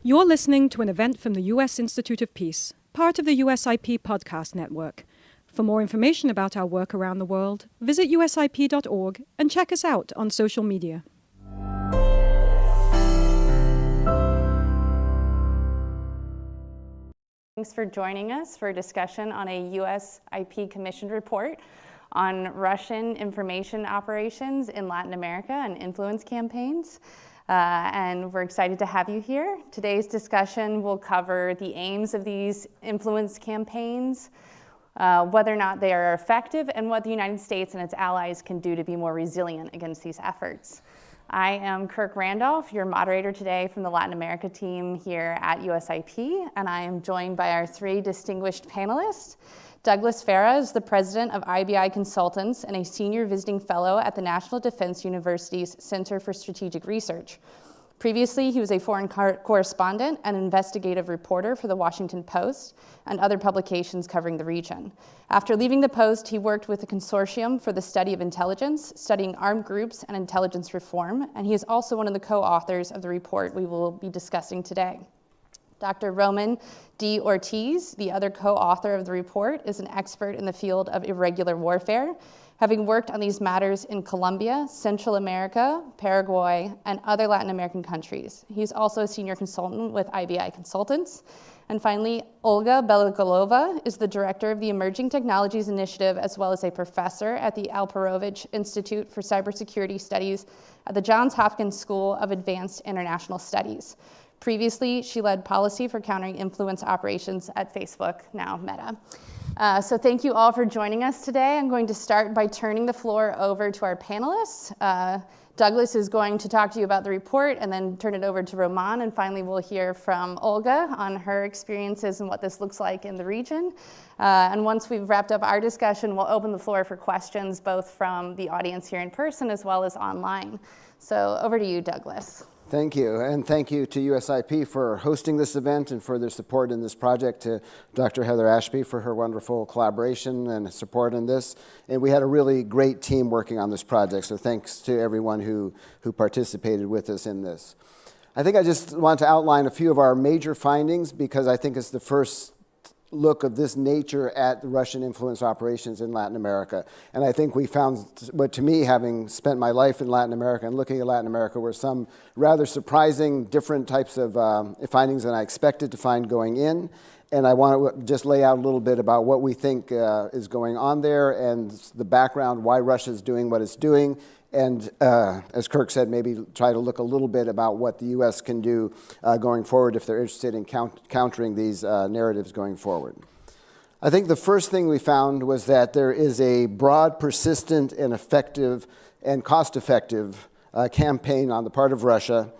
You're listening to an event from the U.S. Institute of Peace, part of the USIP podcast network. For more information about our work around the world, visit usip.org and check us out on social media. Thanks for joining us for a discussion on a USIP commissioned report on Russian information operations in Latin America and influence campaigns. And we're excited to have you here. Today's discussion will cover the aims of these influence campaigns, whether or not they are effective, and what the United States and its allies can do to be more resilient against these efforts. I am Kirk Randolph, your moderator today from the Latin America team here at USIP, and I am joined by our three distinguished panelists. Douglas Farah is the president of IBI Consultants and a senior visiting fellow at the National Defense University's Center for Strategic Research. Previously, he was a foreign correspondent and investigative reporter for the Washington Post and other publications covering the region. After leaving the Post, he worked with a consortium for the study of intelligence, studying armed groups and intelligence reform, and he is also one of the co-authors of the report we will be discussing today. Dr. Román D. Ortiz, the other co-author of the report, is an expert in the field of irregular warfare, having worked on these matters in Colombia, Central America, Paraguay, and other Latin American countries. He's also a senior consultant with IBI Consultants. And finally, Olga Belogolova is the director of the Emerging Technologies Initiative, as well as a professor at the Alperovitch Institute for Cybersecurity Studies at the Johns Hopkins School of Advanced International Studies. Previously, she led policy for countering influence operations at Facebook, now Meta. So thank you all for joining us today. I'm going to start by turning the floor over to our panelists. Douglas is going to talk to you about the report and then turn it over to Román. And finally, we'll hear from Olga on her experiences and what this looks like in the region. And once we've wrapped up our discussion, we'll open the floor for questions, both from the audience here in person as well as online. So over to you, Douglas. Thank you, and thank you to USIP for hosting this event and for their support in this project, to Dr. Heather Ashby for her wonderful collaboration and support in this. And we had a really great team working on this project, so thanks to everyone who participated with us in this. I think I just want to outline a few of our major findings, because I think it's the first look of this nature at the Russian influence operations in Latin America. And I think we found, what to me, having spent my life in Latin America and looking at Latin America, were some rather surprising, different types of findings than I expected to find going in. And I want to just lay out a little bit about what we think is going on there and the background, why Russia is doing what it's doing. And as Kirk said, maybe try to look a little bit about what the U.S. can do going forward if they're interested in countering these narratives going forward. I think the first thing we found was that there is a broad, persistent, and effective and cost-effective campaign on the part of Russia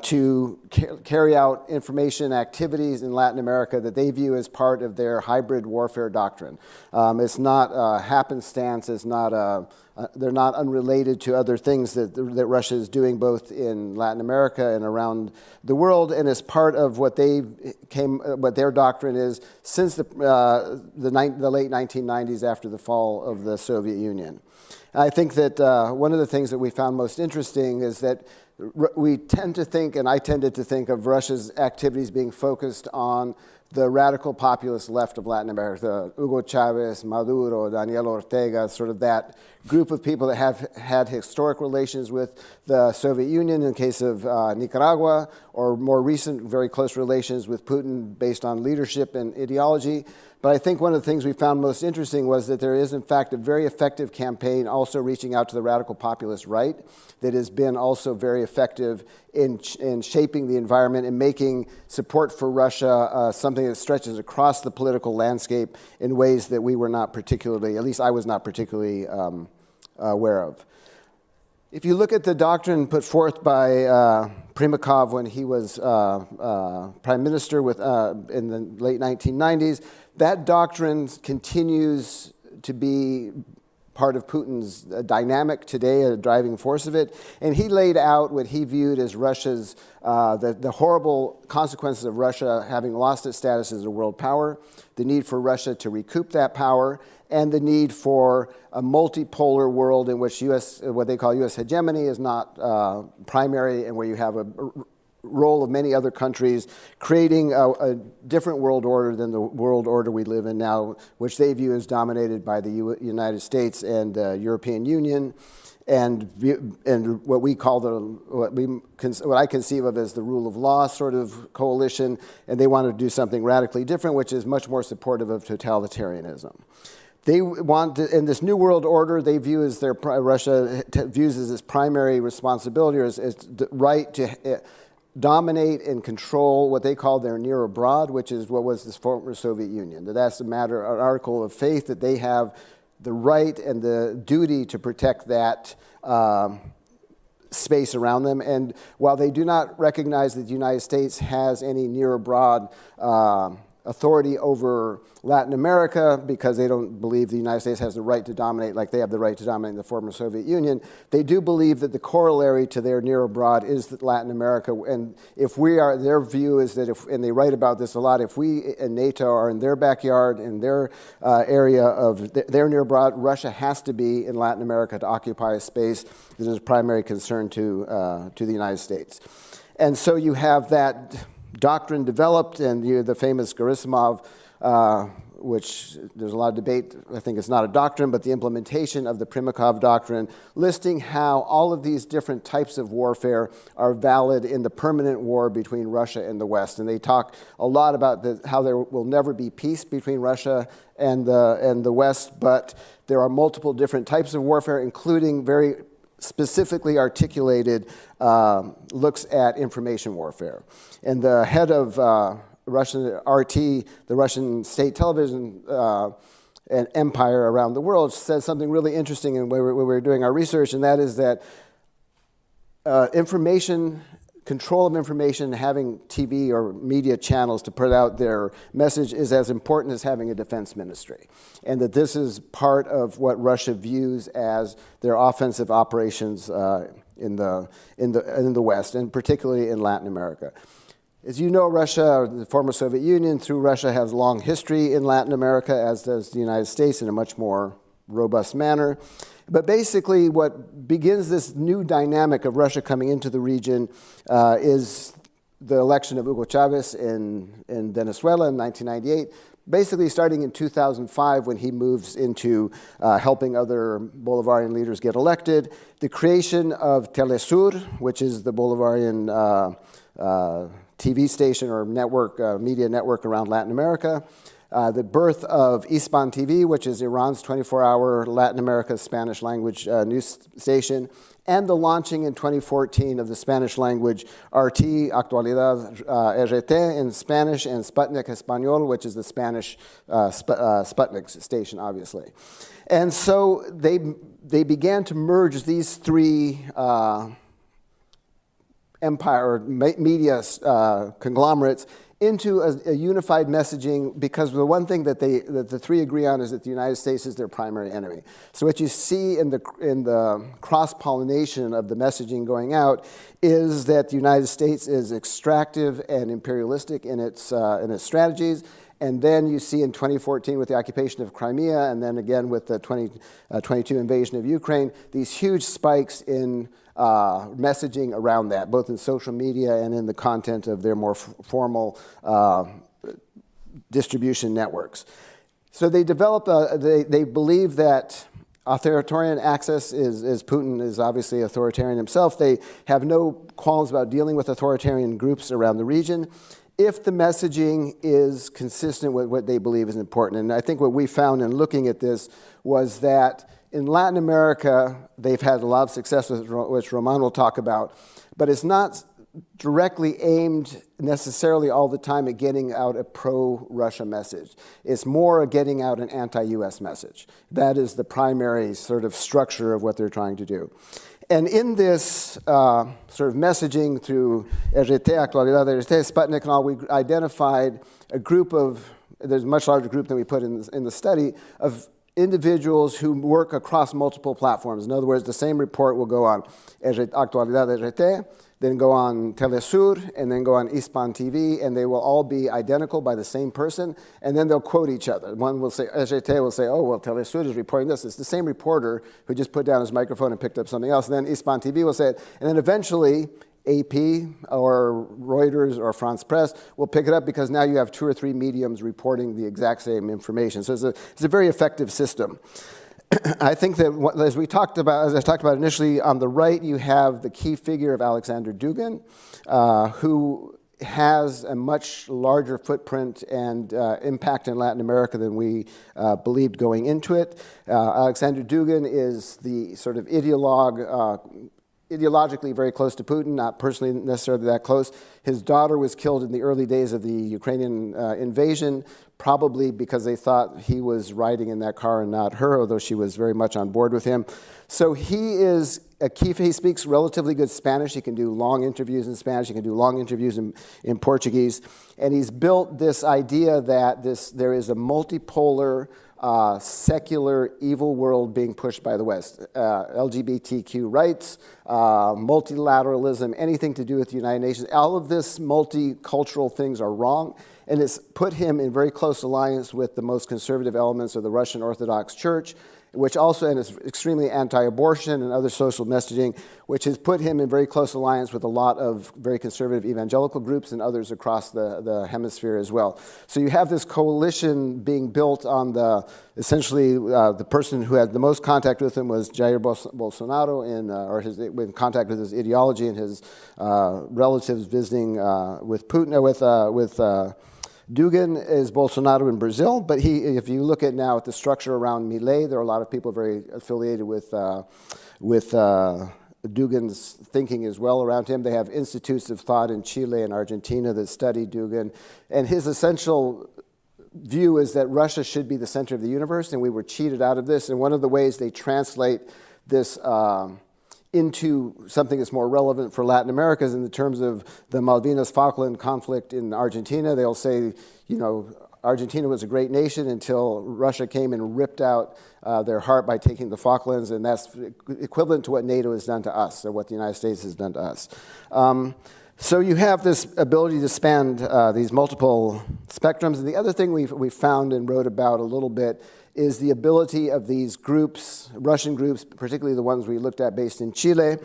to carry out information activities in Latin America that they view as part of their hybrid warfare doctrine. It's not happenstance, it's not they're not unrelated to other things that Russia is doing both in Latin America and around the world, and as part of what their doctrine is since the late 1990s, after the fall of the Soviet Union. I think that one of the things that we found most interesting is that we tend to think, and I tended to think, of Russia's activities being focused on the radical populist left of Latin America, Hugo Chavez, Maduro, Daniel Ortega, sort of that group of people that have had historic relations with the Soviet Union in the case of Nicaragua, or more recent, very close relations with Putin based on leadership and ideology. But I think one of the things we found most interesting was that there is, in fact, a very effective campaign also reaching out to the radical populist right that has been also very effective in shaping the environment and making support for Russia something that stretches across the political landscape in ways that we were not particularly, at least I was not particularly aware of. If you look at the doctrine put forth by Primakov when he was prime minister in the late 1990s, that doctrine continues to be part of Putin's dynamic today, a driving force of it. And he laid out what he viewed as Russia's, the horrible consequences of Russia having lost its status as a world power, the need for Russia to recoup that power, and the need for a multipolar world in which what they call U.S. hegemony is not primary, and where you have a role of many other countries, creating a different world order than the world order we live in now, which they view as dominated by the United States and the European Union, and what we call what I conceive of as the rule of law sort of coalition, and they want to do something radically different, which is much more supportive of totalitarianism. They want to, in this new world order, they view as Russia views as its primary responsibility, or as the right to dominate and control what they call their near abroad, which is what was the former Soviet Union. That's an article of faith that they have the right and the duty to protect that space around them. And while they do not recognize that the United States has any near abroad authority over Latin America, because they don't believe the United States has the right to dominate like they have the right to dominate the former Soviet Union, they do believe that the corollary to their near abroad is Latin America. And if we are, their view is that and they write about this a lot, if we and NATO are in their backyard, in their area of their near abroad, Russia has to be in Latin America to occupy a space that is a primary concern to the United States. And so you have that doctrine developed, and the famous Gerasimov, which there's a lot of debate. I think it's not a doctrine, but the implementation of the Primakov doctrine, listing how all of these different types of warfare are valid in the permanent war between Russia and the West. And they talk a lot about how there will never be peace between Russia and the West, but there are multiple different types of warfare, including very specifically articulated looks at information warfare. And the head of Russian RT, the Russian state television and empire around the world, says something really interesting in where we were doing our research, and that is that control of information, having TV or media channels to put out their message is as important as having a defense ministry. And that this is part of what Russia views as their offensive operations in the West, and particularly in Latin America. As you know, Russia, the former Soviet Union, through Russia, has a long history in Latin America, as does the United States, in a much more robust manner. But basically, what begins this new dynamic of Russia coming into the region is the election of Hugo Chavez in Venezuela in 1998, basically starting in 2005 when he moves into helping other Bolivarian leaders get elected, the creation of Telesur, which is the Bolivarian TV station or network, media network around Latin America, the birth of Hispan TV, which is Iran's 24-hour Latin America Spanish language news station, and the launching in 2014 of the Spanish language RT, Actualidad RT in Spanish, and Sputnik Español, which is the Spanish Sputnik station, obviously. And so they began to merge these three empire or media conglomerates into a unified messaging, because the one thing that the three agree on is that the United States is their primary enemy. So what you see in the cross-pollination of the messaging going out is that the United States is extractive and imperialistic in its strategies. And then you see in 2014 with the occupation of Crimea, and then again with the 2022 invasion of Ukraine, these huge spikes in messaging around that, both in social media and in the content of their more formal distribution networks. So they develop, they believe that authoritarian access is Putin is obviously authoritarian himself. They have no qualms about dealing with authoritarian groups around the region if the messaging is consistent with what they believe is important. And I think what we found in looking at this was that in Latin America, they've had a lot of success, which Román will talk about, but it's not directly aimed necessarily all the time at getting out a pro-Russia message. It's more getting out an anti-US message. That is the primary sort of structure of what they're trying to do. And in this sort of messaging through RT, Actualidad RT, Sputnik and all, we identified a group of, there's a much larger group than we put in the study, of individuals who work across multiple platforms. In other words, the same report will go on Actualidad RT, then go on Telesur, and then go on Hispan TV, and they will all be identical by the same person, and then they'll quote each other. One will say, RT will say, oh, well, Telesur is reporting this. It's the same reporter who just put down his microphone and picked up something else, and then Hispan TV will say it, and then eventually, AP or Reuters or France Press will pick it up because now you have 2 or 3 mediums reporting the exact same information. So it's a very effective system. I think that as I talked about initially, on the right you have the key figure of Alexander Dugin, who has a much larger footprint and impact in Latin America than we believed going into it. Alexander Dugin is the sort of ideologically very close to Putin, not personally necessarily that close. His daughter was killed in the early days of the Ukrainian invasion, probably because they thought he was riding in that car and not her, although she was very much on board with him. So he is a key. He speaks relatively good Spanish. He can do long interviews in Spanish. He can do long interviews in Portuguese. And he's built this idea that there is a multipolar, secular, evil world being pushed by the West. LGBTQ rights, multilateralism, anything to do with the United Nations. All of this multicultural things are wrong. And it's put him in very close alliance with the most conservative elements of the Russian Orthodox Church, which also is extremely anti-abortion and other social messaging, which has put him in very close alliance with a lot of very conservative evangelical groups and others across the hemisphere as well. So you have this coalition being built on essentially the person who had the most contact with him was Jair Bolsonaro, in contact with his ideology and his relatives visiting with Putin, with Dugin is Bolsonaro in Brazil, but if you look at now at the structure around Milei, there are a lot of people very affiliated with Dugin's thinking as well around him. They have institutes of thought in Chile and Argentina that study Dugin, and his essential view is that Russia should be the center of the universe, and we were cheated out of this. And one of the ways they translate this into something that's more relevant for Latin America is in the terms of the Malvinas-Falkland conflict in Argentina. They'll say, Argentina was a great nation until Russia came and ripped out their heart by taking the Falklands, and that's equivalent to what NATO has done to us, or what the United States has done to us. So you have this ability to span these multiple spectrums. And the other thing we found and wrote about a little bit is the ability of these groups, Russian groups, particularly the ones we looked at based in Chile,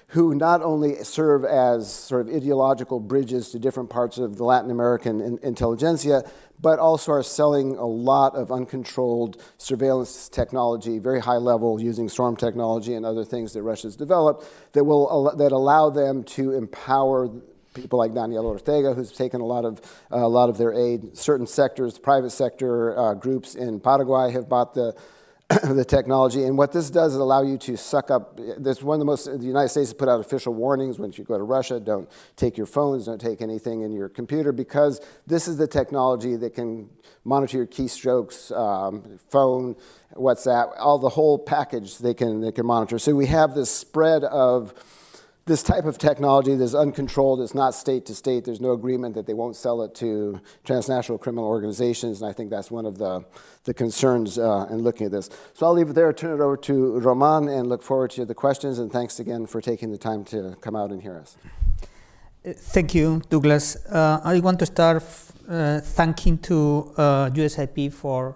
who not only serve as sort of ideological bridges to different parts of the Latin American intelligentsia, but also are selling a lot of uncontrolled surveillance technology, very high level, using storm technology and other things that Russia's developed that allow them to empower people like Daniel Ortega, who's taken a lot of their aid. Certain sectors, private sector groups in Paraguay have bought the technology. And what this does is allow you to suck up. This one of the most. The United States has put out official warnings when you go to Russia: don't take your phones, don't take anything in your computer, because this is the technology that can monitor your keystrokes, phone, WhatsApp, the whole package. They can monitor. So we have this spread of this type of technology that's uncontrolled. It's not state to state. There's no agreement that they won't sell it to transnational criminal organizations, and I think that's one of the concerns in looking at this. So I'll leave it there, turn it over to Román, and look forward to the questions, and thanks again for taking the time to come out and hear us. Thank you, Douglas. I want to start thanking to USIP for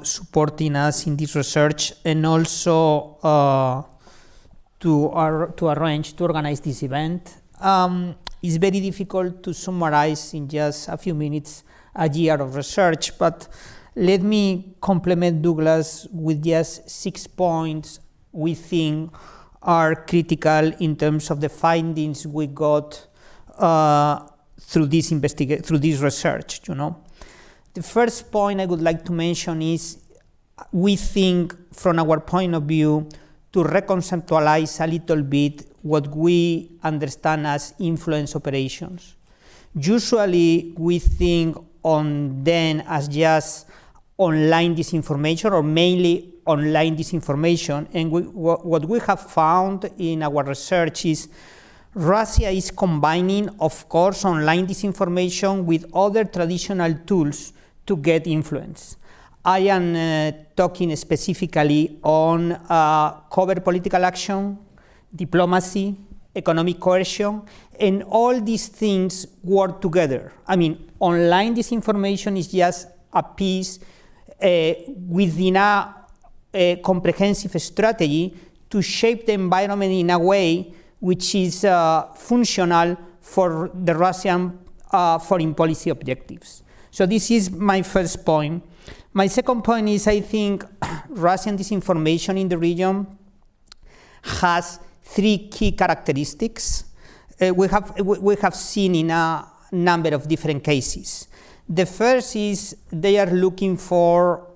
supporting us in this research, and also to organize this event. It's very difficult to summarize in just a few minutes a year of research, but let me complement Douglas with just 6 points we think are critical in terms of the findings we got through this research. The first point I would like to mention is we think, from our point of view, to reconceptualize a little bit what we understand as influence operations. Usually we think on them as just online disinformation, or mainly online disinformation, and what we have found in our research is Russia is combining, of course, online disinformation with other traditional tools to get influence. I am talking specifically on covert political action, diplomacy, economic coercion, and all these things work together. I mean, online disinformation is just a piece within a comprehensive strategy to shape the environment in a way which is functional for the Russian foreign policy objectives. So this is my first point. My second point is I think Russian disinformation in the region has three key characteristics we have seen in a number of different cases. The first is they are looking for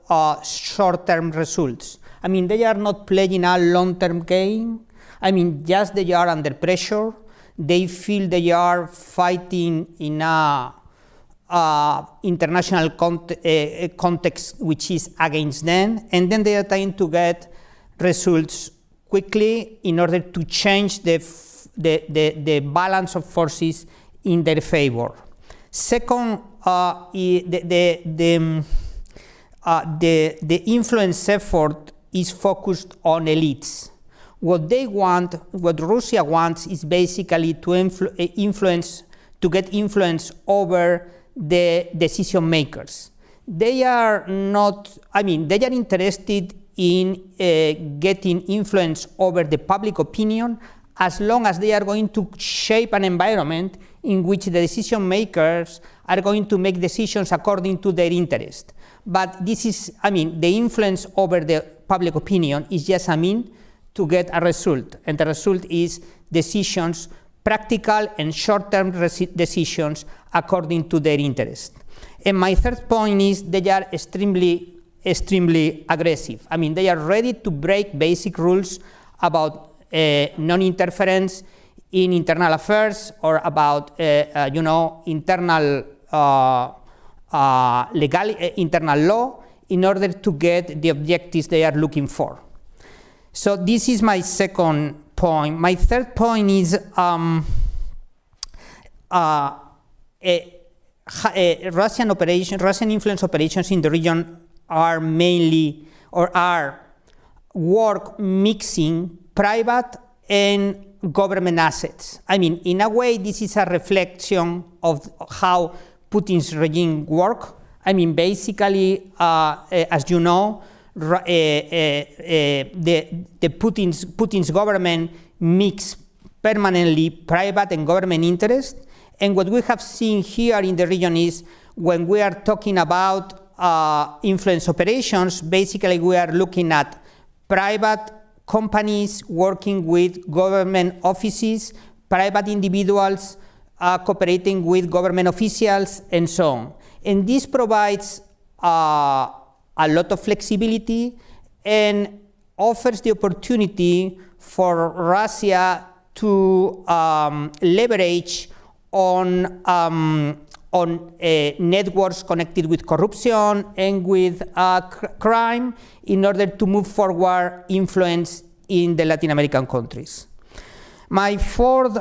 short-term results. I mean, they are not playing a long-term game. I mean, just they are under pressure. They feel they are fighting in a international context which is against them, and then they are trying to get results quickly in order to change the balance of forces in their favor. Second, the influence effort is focused on elites. What they want, what Russia wants, is basically to get influence over the decision makers. They are not, I mean, they are interested in getting influence over the public opinion as long as they are going to shape an environment in which the decision makers are going to make decisions according to their interest. But this is, I mean, the influence over the public opinion is just a mean to get a result, and the result is decisions, practical and short-term decisions according to their interest. And my third point is they are extremely aggressive. I mean, they are ready to break basic rules about non-interference in internal affairs or about internal internal law in order to get the objectives they are looking for. So this is my second point. My third point is Russian influence operations in the region are mainly or are work mixing private and government assets. I mean, in a way, this is a reflection of how Putin's regime works. I mean, basically, as you know, Putin's government mix permanently private and government interest. And what we have seen here in the region is when we are talking about influence operations, basically we are looking at private companies working with government offices, private individuals cooperating with government officials, and so on. And this provides a lot of flexibility and offers the opportunity for Russia to leverage on networks connected with corruption and with crime in order to move forward influence in the Latin American countries. My fourth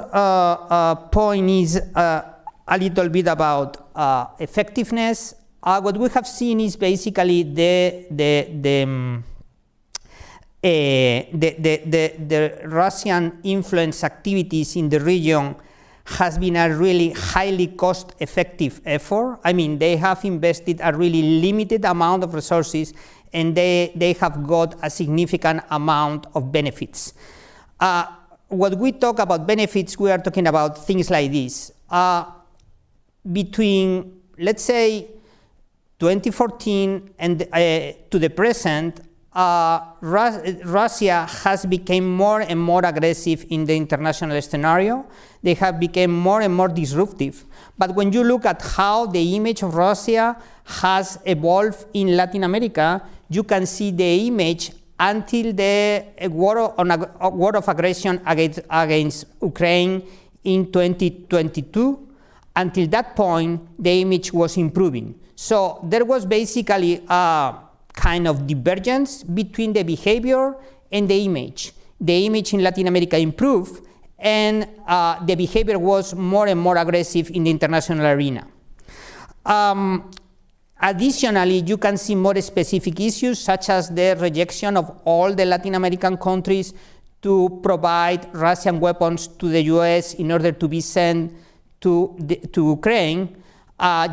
point is a little bit about effectiveness. What we have seen is basically the Russian influence activities in the region has been a really highly cost-effective effort. I mean, they have invested a really limited amount of resources, and they have got a significant amount of benefits. When we talk about benefits, we are talking about things like this. Between, let's say, 2014 and to the present, Russia has become more and more aggressive in the international scenario. They have become more and more disruptive. But when you look at how the image of Russia has evolved in Latin America, you can see the image until the war of aggression against Ukraine in 2022. Until that point, the image was improving. So there was basically a kind of divergence between the behavior and the image. The image in Latin America improved, and the behavior was more and more aggressive in the international arena. Additionally, you can see more specific issues, such as the rejection of all the Latin American countries to provide Russian weapons to the US in order to be sent to Ukraine.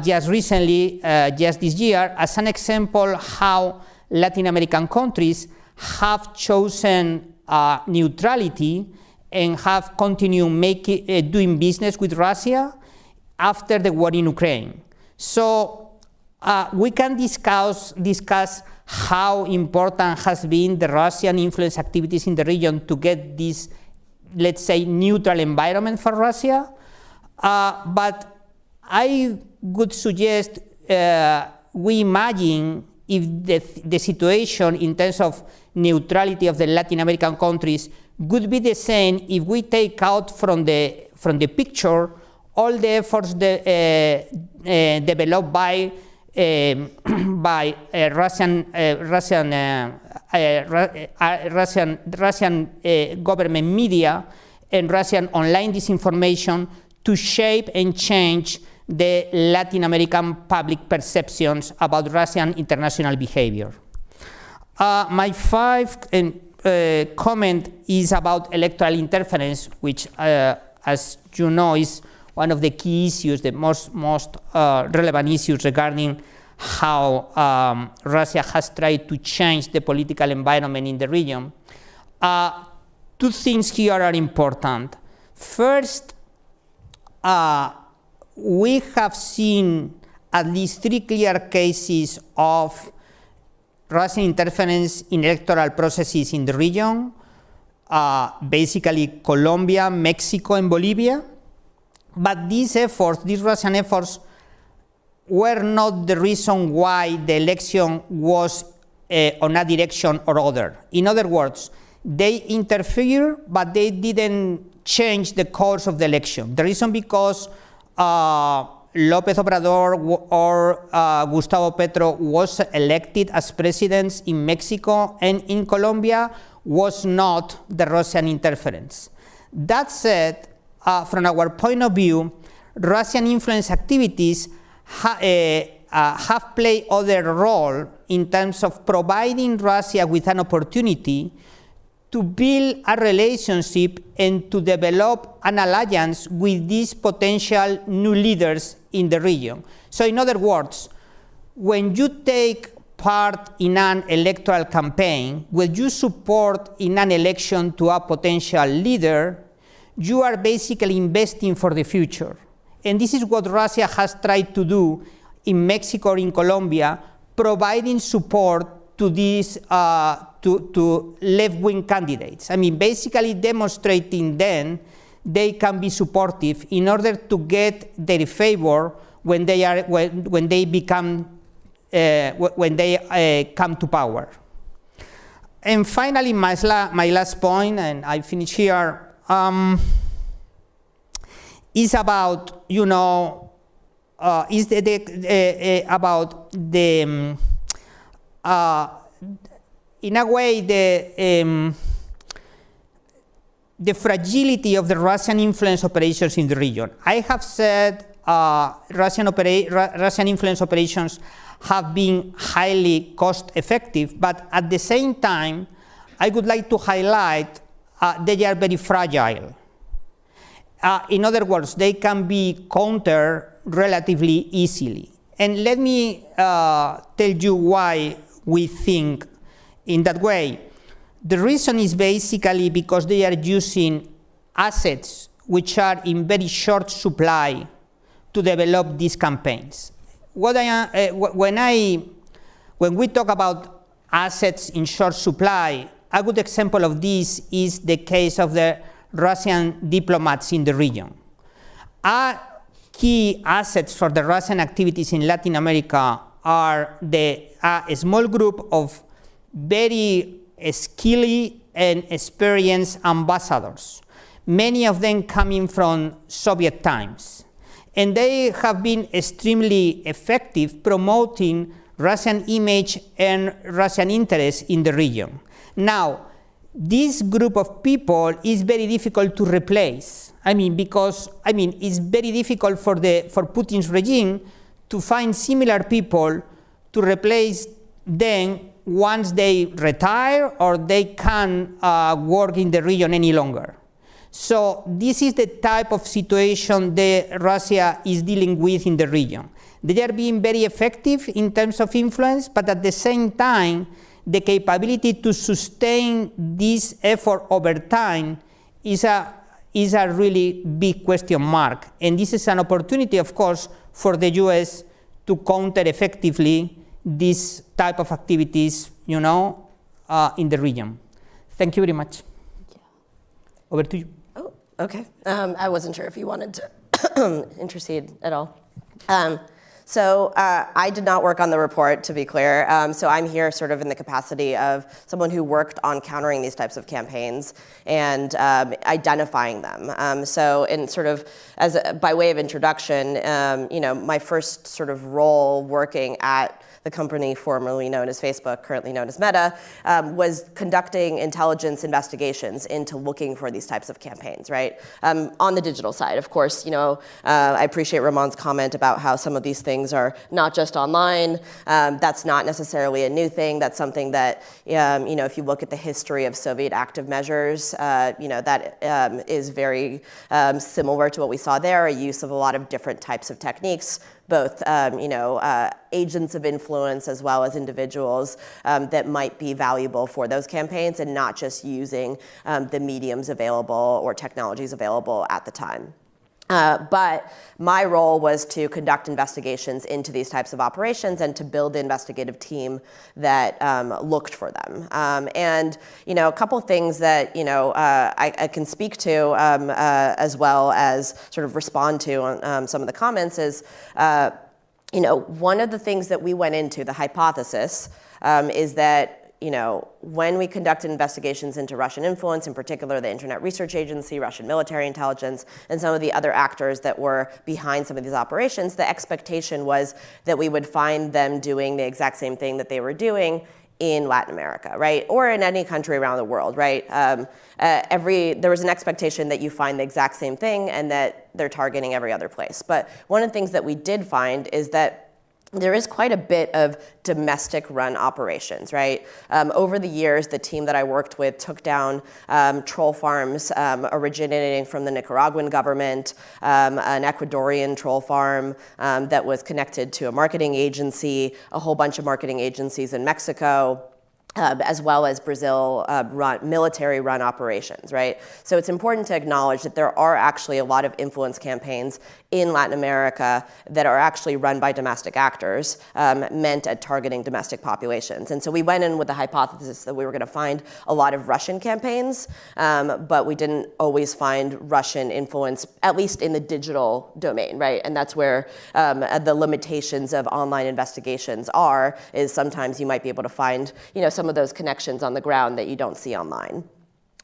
Just recently, just this year, as an example how Latin American countries have chosen neutrality and have continued doing business with Russia after the war in Ukraine. So we can discuss how important has been the Russian influence activities in the region to get this, let's say, neutral environment for Russia. But I would suggest we imagine if the situation in terms of neutrality of the Latin American countries would be the same if we take out from the picture all the efforts developed by Russian government media and Russian online disinformation to shape and change the Latin American public perceptions about Russian international behavior. My fifth comment is about electoral interference, which, as you know, is one of the key issues, the most relevant issues regarding how Russia has tried to change the political environment in the region. Two things here are important. First, we have seen at least 3 clear cases of Russian interference in electoral processes in the region, basically Colombia, Mexico, and Bolivia. But these Russian efforts, were not the reason why the election was on a direction or other. In other words, they interfered, but they didn't change the course of the election. The reason because López Obrador or Gustavo Petro was elected as presidents in Mexico and in Colombia was not the Russian interference. That said, from our point of view, Russian influence activities have played other role in terms of providing Russia with an opportunity to build a relationship and to develop an alliance with these potential new leaders in the region. So in other words, when you take part in an electoral campaign, when you support in an election to a potential leader, you are basically investing for the future. And this is what Russia has tried to do in Mexico or in Colombia, providing support to these to left-wing candidates. I mean, basically demonstrating then they can be supportive in order to get their favor when they come to power. And finally, my last point, and I finish here, is about about the in a way the fragility of the Russian influence operations in the region. I have said Russian influence operations have been highly cost effective, but at the same time, I would like to highlight they are very fragile. In other words, they can be countered relatively easily. And let me tell you why we think in that way. The reason is basically because they are using assets which are in very short supply to develop these campaigns. When we talk about assets in short supply, a good example of this is the case of the Russian diplomats in the region. Key assets for the Russian activities in Latin America are a small group of very skilled and experienced ambassadors, many of them coming from Soviet times. And they have been extremely effective promoting Russian image and Russian interests in the region. Now, this group of people is very difficult to replace. Because it's very difficult for Putin's regime to find similar people to replace them once they retire or they can't work in the region any longer. So this is the type of situation that Russia is dealing with in the region. They are being very effective in terms of influence, but at the same time, the capability to sustain this effort over time is a really big question mark. And this is an opportunity, of course, for the US to counter effectively this type of activities, in the region. Thank you very much. Over to you. Oh, okay. I wasn't sure if you wanted to intercede at all. So I did not work on the report, to be clear. So I'm here sort of in the capacity of someone who worked on countering these types of campaigns and identifying them. So in sort of by way of introduction, my first sort of role working at the company formerly known as Facebook, currently known as Meta, was conducting intelligence investigations into looking for these types of campaigns, right? On the digital side, of course, I appreciate Román's comment about how some of these things are not just online. That's not necessarily a new thing. That's something that, if you look at the history of Soviet active measures, that is very similar to what we saw there, a use of a lot of different types of techniques, both agents of influence as well as individuals that might be valuable for those campaigns, and not just using the mediums available or technologies available at the time. But my role was to conduct investigations into these types of operations and to build the investigative team that looked for them. And a couple things that I can speak to as well as sort of respond to on some of the comments is, one of the things that we went into, the hypothesis, is that when we conducted investigations into Russian influence, in particular the Internet Research Agency, Russian military intelligence, and some of the other actors that were behind some of these operations, the expectation was that we would find them doing the exact same thing that they were doing in Latin America, right? Or in any country around the world, right? There was an expectation that you find the exact same thing and that they're targeting every other place. But one of the things that we did find is that there is quite a bit of domestic run operations, right? Over the years, the team that I worked with took down troll farms originating from the Nicaraguan government, an Ecuadorian troll farm that was connected to a marketing agency, a whole bunch of marketing agencies in Mexico, as well as Brazil military-run operations, right? So it's important to acknowledge that there are actually a lot of influence campaigns in Latin America that are actually run by domestic actors meant at targeting domestic populations. And so we went in with the hypothesis that we were going to find a lot of Russian campaigns, but we didn't always find Russian influence, at least in the digital domain, right? And that's where the limitations of online investigations is sometimes you might be able to find, some of those connections on the ground that you don't see online.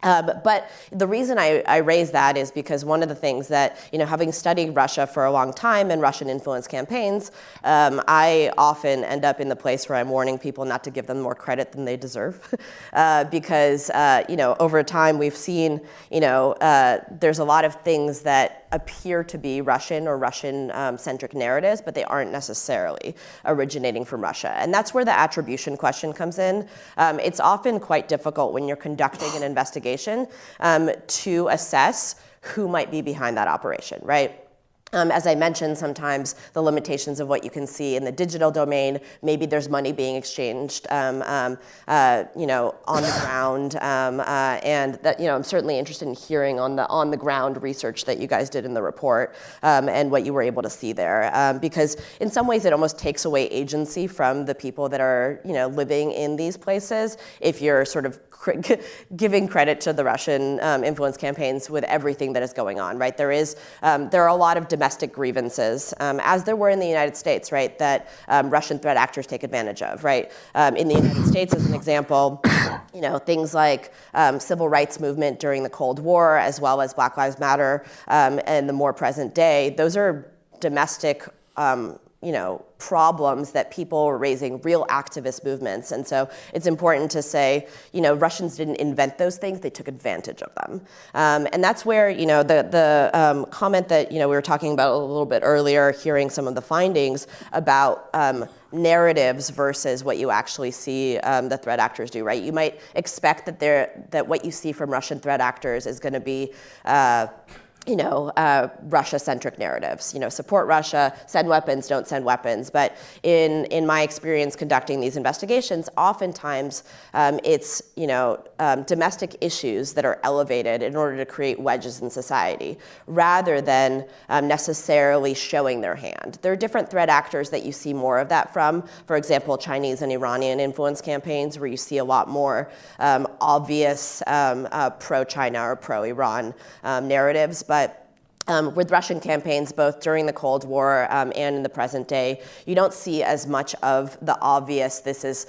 But the reason I raise that is because one of the things that, having studied Russia for a long time and Russian influence campaigns, I often end up in the place where I'm warning people not to give them more credit than they deserve. Because, over time we've seen, there's a lot of things that appear to be Russian or Russian-centric narratives, but they aren't necessarily originating from Russia. And that's where the attribution question comes in. It's often quite difficult when you're conducting an investigation to assess who might be behind that operation, right? As I mentioned, sometimes the limitations of what you can see in the digital domain, maybe there's money being exchanged, on the ground, and that, I'm certainly interested in hearing on the ground research that you guys did in the report, and what you were able to see there, because in some ways it almost takes away agency from the people that are, living in these places if you're sort of giving credit to the Russian influence campaigns with everything that is going on, right? There are a lot of domestic grievances, as there were in the United States, right, that Russian threat actors take advantage of, right? In the United States, as an example, things like civil rights movement during the Cold War, as well as Black Lives Matter, and the more present day, those are domestic problems that people are raising, real activist movements. And so it's important to say, Russians didn't invent those things, they took advantage of them. And that's where, the comment that, we were talking about a little bit earlier, hearing some of the findings about narratives versus what you actually see the threat actors do, right? You might expect that what you see from Russian threat actors is going to be Russia-centric narratives. Support Russia, send weapons, don't send weapons. But in my experience conducting these investigations, oftentimes it's domestic issues that are elevated in order to create wedges in society, rather than necessarily showing their hand. There are different threat actors that you see more of that from. For example, Chinese and Iranian influence campaigns, where you see a lot more obvious pro-China or pro-Iran narratives. But with Russian campaigns, both during the Cold War and in the present day, you don't see as much of the obvious, this is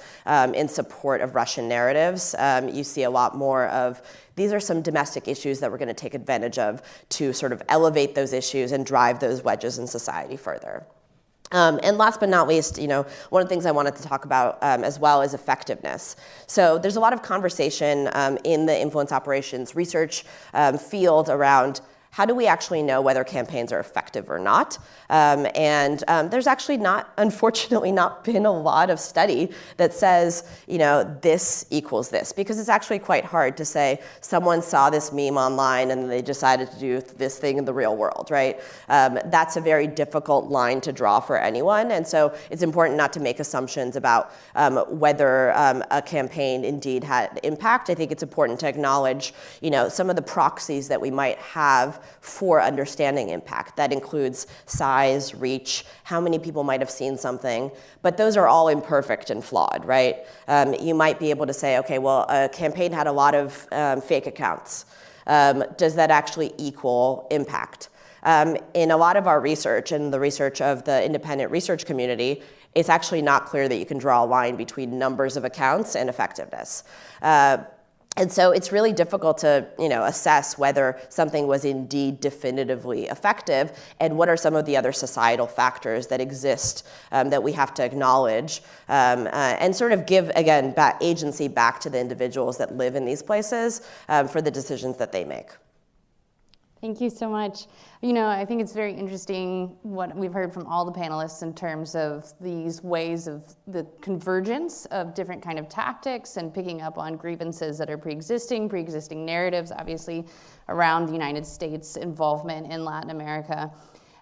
in support of Russian narratives. You see a lot more of, these are some domestic issues that we're going to take advantage of to sort of elevate those issues and drive those wedges in society further. And last but not least, one of the things I wanted to talk about as well is effectiveness. So there's a lot of conversation in the influence operations research field around how do we actually know whether campaigns are effective or not? And there's actually unfortunately not been a lot of study that says, this equals this, because it's actually quite hard to say someone saw this meme online and they decided to do this thing in the real world, right? That's a very difficult line to draw for anyone. And so it's important not to make assumptions about whether a campaign indeed had impact. I think it's important to acknowledge, some of the proxies that we might have for understanding impact. That includes size, reach, how many people might have seen something, but those are all imperfect and flawed, right? You might be able to say, okay, well, a campaign had a lot of fake accounts. Does that actually equal impact? In a lot of our research and the research of the independent research community, it's actually not clear that you can draw a line between numbers of accounts and effectiveness. And so it's really difficult to assess whether something was indeed definitively effective, and what are some of the other societal factors that exist that we have to acknowledge, and sort of give, again, agency back to the individuals that live in these places for the decisions that they make. Thank you so much. I think it's very interesting what we've heard from all the panelists in terms of these ways of the convergence of different kind of tactics and picking up on grievances that are pre-existing narratives, obviously, around the United States involvement in Latin America.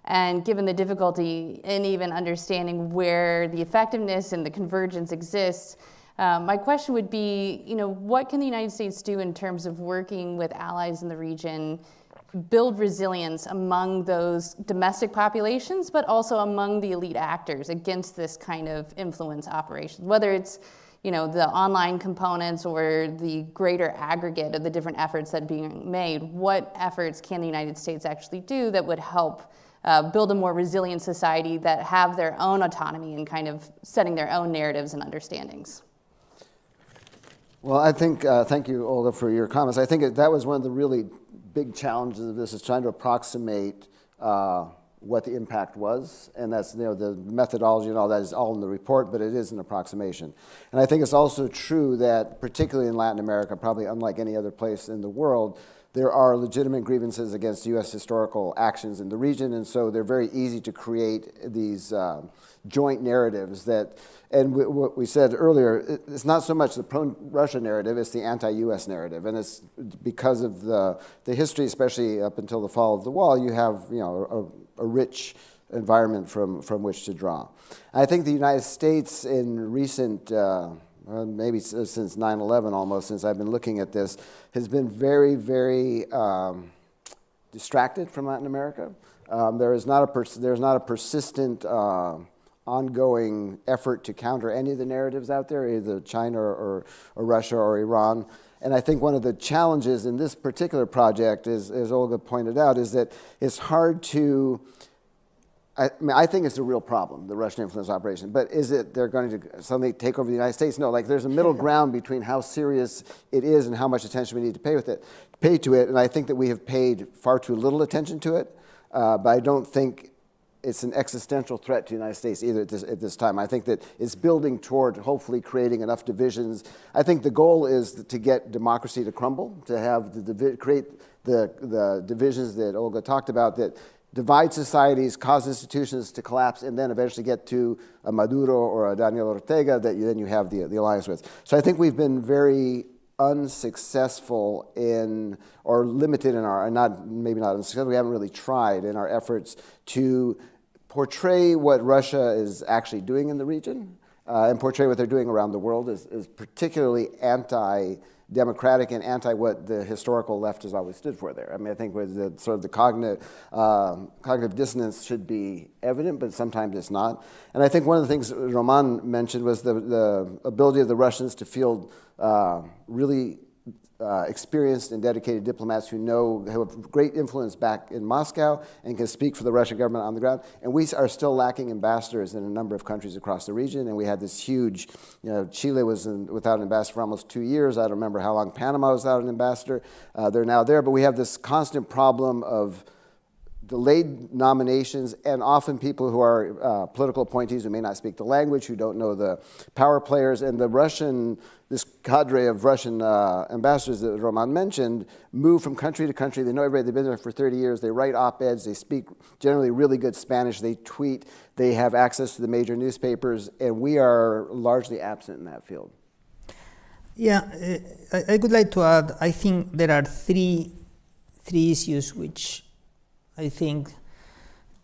And given the difficulty in even understanding where the effectiveness and the convergence exists, my question would be, what can the United States do in terms of working with allies in the region, build resilience among those domestic populations, but also among the elite actors against this kind of influence operation, whether it's the online components or the greater aggregate of the different efforts that are being made. What efforts can the United States actually do that would help build a more resilient society that have their own autonomy and kind of setting their own narratives and understandings? Well, I think, thank you, Olga, for your comments. I think that was one of the really big challenges of this, is trying to approximate what the impact was, and that's the methodology and all that is all in the report, but it is an approximation. And I think it's also true that, particularly in Latin America, probably unlike any other place in the world, there are legitimate grievances against U.S. historical actions in the region, and so they're very easy to create these joint narratives that, and what we said earlier, it's not so much the pro-Russia narrative, it's the anti-U.S. narrative, and it's because of the history, especially up until the fall of the wall, you have a rich environment from which to draw. I think the United States in recent, maybe since 9/11 almost, since I've been looking at this, has been very, very distracted from Latin America. There's not a persistent ongoing effort to counter any of the narratives out there, either China or Russia or Iran. And I think one of the challenges in this particular project, as Olga pointed out, is that it's hard to, I think it's a real problem, the Russian influence operation, but is it they're going to suddenly take over the United States? No, there's a middle ground between how serious it is and how much attention we need to pay to it, and I think that we have paid far too little attention to it, but I don't think it's an existential threat to the United States either at this time. I think that it's building toward hopefully creating enough divisions. I think the goal is to get democracy to crumble, to have create the divisions that Olga talked about that divide societies, cause institutions to collapse, and then eventually get to a Maduro or a Daniel Ortega that then you have the alliance with. So I think we've been very unsuccessful in, or limited in our, maybe not unsuccessful, we haven't really tried in our efforts to portray what Russia is actually doing in the region and portray what they're doing around the world is particularly anti-democratic and anti what the historical left has always stood for there. I mean, I think with the sort of the cognitive dissonance should be evident, but sometimes it's not. And I think one of the things Román mentioned was the ability of the Russians to field really experienced and dedicated diplomats who have great influence back in Moscow and can speak for the Russian government on the ground. And we are still lacking ambassadors in a number of countries across the region. And we had this huge, Chile was without an ambassador for almost 2 years. I don't remember how long Panama was without an ambassador. They're now there. But we have this constant problem of delayed nominations, and often people who are political appointees who may not speak the language, who don't know the power players, and this cadre of Russian ambassadors that Román mentioned move from country to country. They know everybody. They've been there for 30 years. They write op-eds. They speak generally really good Spanish. They tweet. They have access to the major newspapers, and we are largely absent in that field. Yeah, I would like to add, I think there are three issues which I think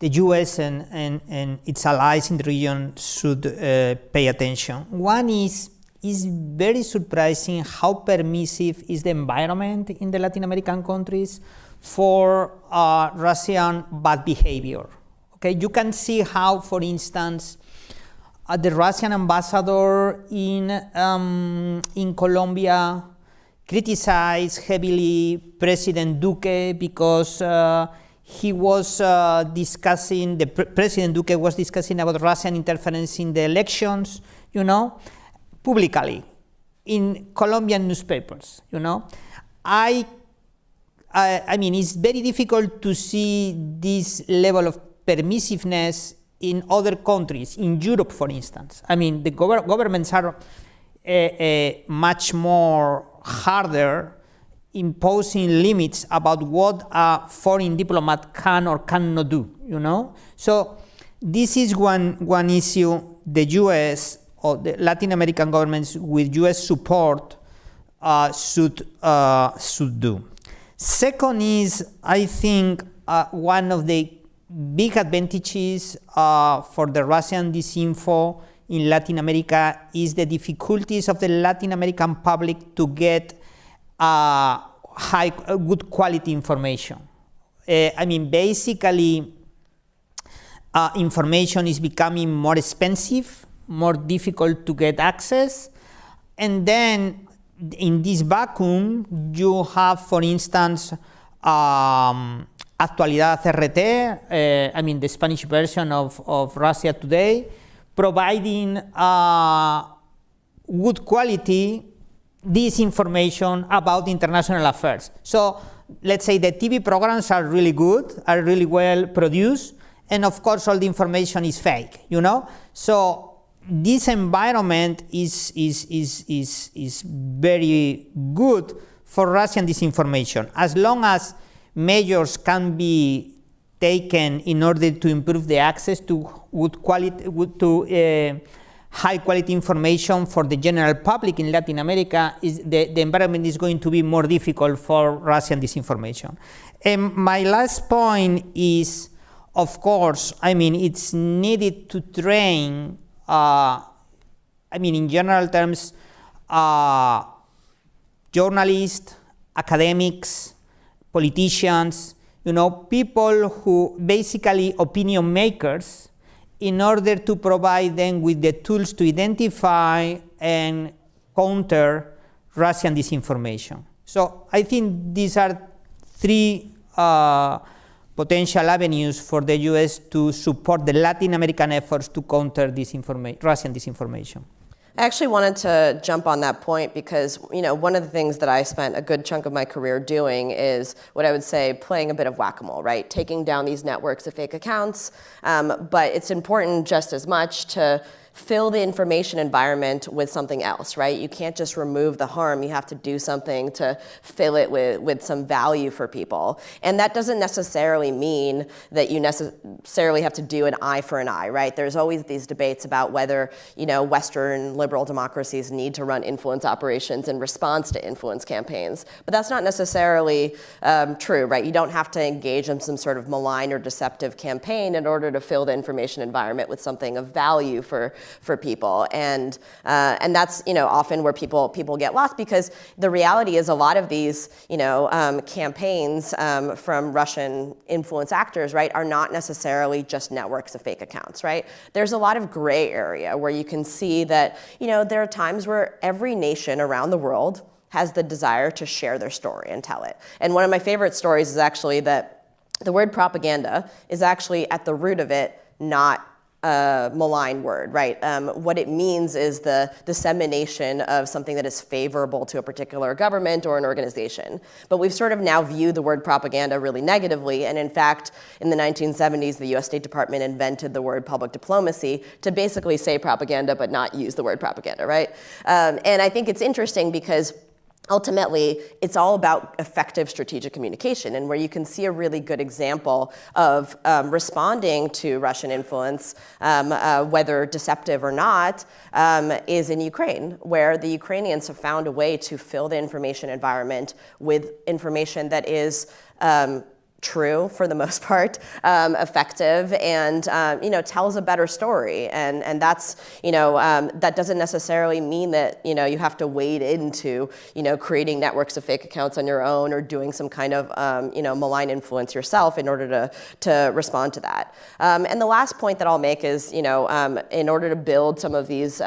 the US and its allies in the region should pay attention. One is very surprising how permissive is the environment in the Latin American countries for Russian bad behavior. Okay, you can see how, for instance, the Russian ambassador in Colombia criticized heavily President Duque because he was President Duque was discussing about Russian interference in the elections, publicly in Colombian newspapers, I mean, it's very difficult to see this level of permissiveness in other countries, in Europe, for instance. I mean, the governments are much more harder imposing limits about what a foreign diplomat can or cannot do, So this is one issue the US or the Latin American governments with US support should do. Second is, I think, one of the big advantages for the Russian disinfo in Latin America is the difficulties of the Latin American public to get good quality information. I mean, basically, information is becoming more expensive, more difficult to get access. And then in this vacuum, you have, for instance, Actualidad RT, I mean, the Spanish version of Russia Today, providing good quality disinformation about international affairs. So let's say the TV programs are really good, are really well produced, and of course all the information is fake, So this environment is very good for Russian disinformation, as long as measures can be taken in order to improve the access to good quality, high quality information for the general public in Latin America. The environment is going to be more difficult for Russian disinformation. And my last point is, of course, I mean, it's needed to train, in general terms, journalists, academics, politicians, people who basically opinion makers, in order to provide them with the tools to identify and counter Russian disinformation. So I think these are three potential avenues for the US to support the Latin American efforts to counter Russian disinformation. I actually wanted to jump on that point because, one of the things that I spent a good chunk of my career doing is what I would say playing a bit of whack-a-mole, right? Taking down these networks of fake accounts. But it's important just as much to fill the information environment with something else, right? You can't just remove the harm. You have to do something to fill it with some value for people. And that doesn't necessarily mean that you necessarily have to do an eye for an eye, right? There's always these debates about whether, Western liberal democracies need to run influence operations in response to influence campaigns. But that's not necessarily true, right? You don't have to engage in some sort of malign or deceptive campaign in order to fill the information environment with something of value for people. And that's, often where people get lost, because the reality is a lot of these, campaigns from Russian influence actors, right, are not necessarily just networks of fake accounts, right? There's a lot of gray area where you can see that, there are times where every nation around the world has the desire to share their story and tell it. And one of my favorite stories is actually that the word propaganda is actually at the root of it, not a malign word, right? What it means is the dissemination of something that is favorable to a particular government or an organization. But we've sort of now viewed the word propaganda really negatively, and in fact, in the 1970s, the US State Department invented the word public diplomacy to basically say propaganda but not use the word propaganda, right? And I think it's interesting because ultimately, it's all about effective strategic communication, and where you can see a really good example of responding to Russian influence, whether deceptive or not, is in Ukraine, where the Ukrainians have found a way to fill the information environment with information that is true for the most part, effective, and tells a better story. And that's that doesn't necessarily mean that you have to wade into creating networks of fake accounts on your own or doing some kind of malign influence yourself in order to respond to that. And the last point that I'll make is in order to build some of these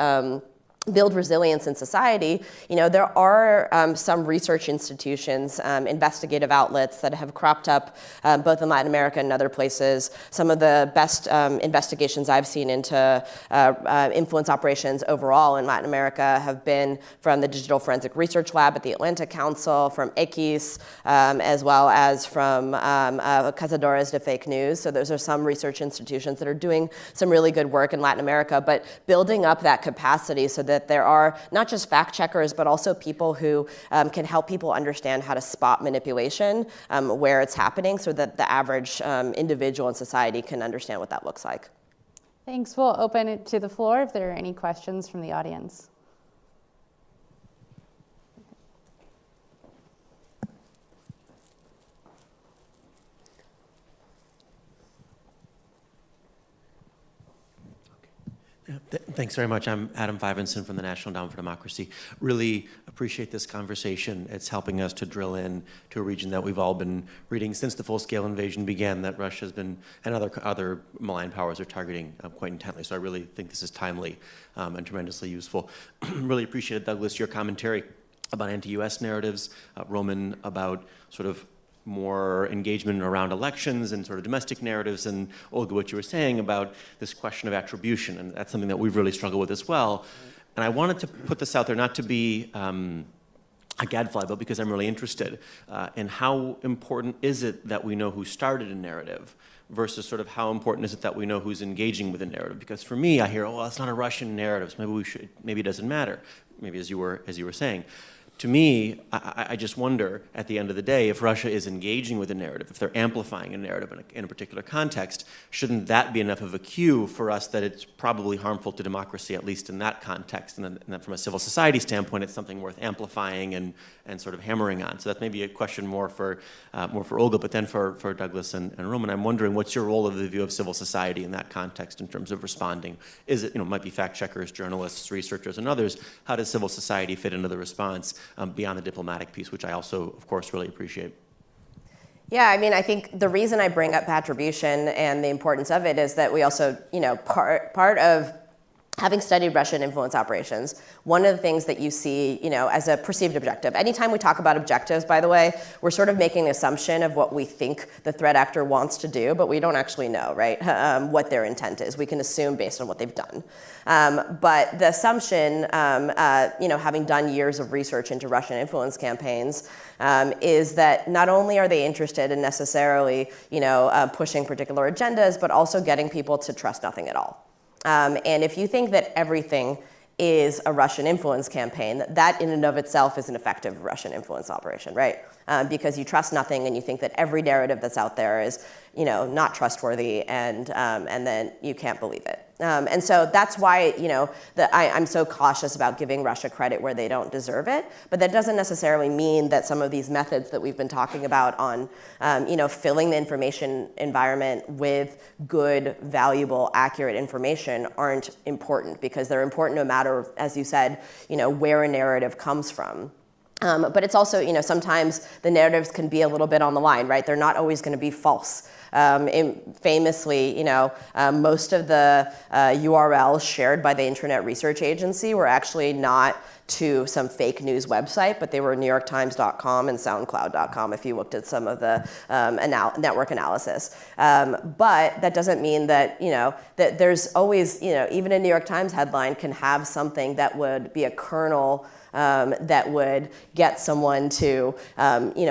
build resilience in society, there are some research institutions, investigative outlets that have cropped up both in Latin America and other places. Some of the best investigations I've seen into influence operations overall in Latin America have been from the Digital Forensic Research Lab at the Atlantic Council, from EQUIS, as well as from Cazadores de Fake News. So those are some research institutions that are doing some really good work in Latin America, but building up that capacity so that there are not just fact checkers, but also people who can help people understand how to spot manipulation where it's happening, so that the average individual in society can understand what that looks like. Thanks. We'll open it to the floor if there are any questions from the audience. Thanks very much. I'm Adam Fivenson from the National Endowment for Democracy. Really appreciate this conversation. It's helping us to drill in to a region that we've all been reading since the full-scale invasion began, that Russia's been, and other malign powers are targeting quite intently. So I really think this is timely and tremendously useful. Really appreciated, Douglas, your commentary about anti-US narratives, Roman about sort of more engagement around elections and sort of domestic narratives, and Olga, what you were saying about this question of attribution, and that's something that we've really struggled with as well. And I wanted to put this out there not to be a gadfly, but because I'm really interested in how important is it that we know who started a narrative versus sort of how important is it that we know who's engaging with a narrative. Because for me, I hear, oh, well, it's not a Russian narrative, so maybe it doesn't matter, maybe as you were saying. To me, I just wonder, at the end of the day, if Russia is engaging with a narrative, if they're amplifying a narrative in a particular context, shouldn't that be enough of a cue for us that it's probably harmful to democracy, at least in that context, and then from a civil society standpoint, it's something worth amplifying and sort of hammering on. So that may be a question more for Olga, but then for Douglas and Roman, I'm wondering, what's your role of the view of civil society in that context in terms of responding? Is it, might be fact checkers, journalists, researchers, and others. How does civil society fit into the response? Beyond the diplomatic piece, which I also, of course, really appreciate. Yeah, I mean, I think the reason I bring up attribution and the importance of it is that we also, part of having studied Russian influence operations, one of the things that you see, as a perceived objective, anytime we talk about objectives, by the way, we're sort of making an assumption of what we think the threat actor wants to do, but we don't actually know, right, what their intent is. We can assume based on what they've done. But the assumption, having done years of research into Russian influence campaigns, is that not only are they interested in necessarily, pushing particular agendas, but also getting people to trust nothing at all. And if you think that everything is a Russian influence campaign, that in and of itself is an effective Russian influence operation, right? Because you trust nothing and you think that every narrative that's out there is, not trustworthy, and then you can't believe it. And so that's why, I'm so cautious about giving Russia credit where they don't deserve it. But that doesn't necessarily mean that some of these methods that we've been talking about on, filling the information environment with good, valuable, accurate information aren't important, because they're important no matter, as you said, where a narrative comes from. But it's also, sometimes the narratives can be a little bit on the line, right? They're not always going to be false. Famously, most of the URLs shared by the Internet Research Agency were actually not to some fake news website, but they were NewYorkTimes.com and SoundCloud.com if you looked at some of the network analysis. But that doesn't mean that, that there's always, even a New York Times headline can have something that would be a kernel that would get someone to,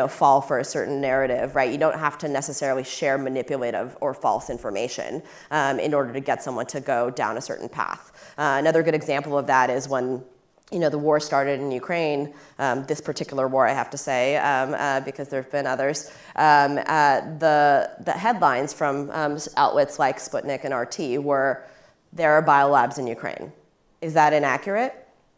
fall for a certain narrative, right? You don't have to necessarily share manipulative or false information in order to get someone to go down a certain path. Another good example of that is when, the war started in Ukraine, this particular war, I have to say, because there have been others. The headlines from outlets like Sputnik and RT were, there are biolabs in Ukraine. Is that inaccurate?